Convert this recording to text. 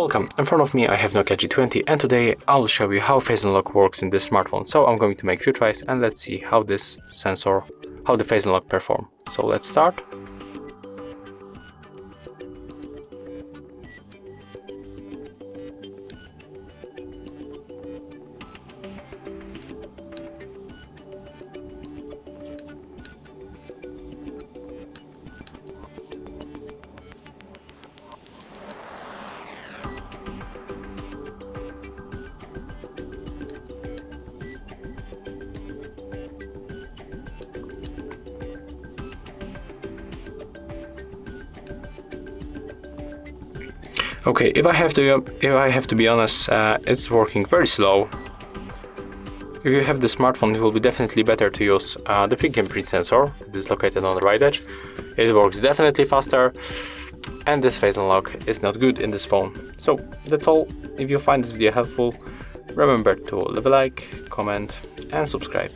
Welcome, in front of me I have Nokia G20 and today I'll show you how face unlock works in this smartphone. So I'm going to make a few tries and let's see how the face unlock perform. So let's start. Okay, if I have to be honest, it's working very slow. If you have the smartphone, it will be definitely better to use the fingerprint sensor that is located on the right edge. It works definitely faster, and this face unlock is not good in this phone. So that's all. If you find this video helpful, remember to leave a like, comment, and subscribe.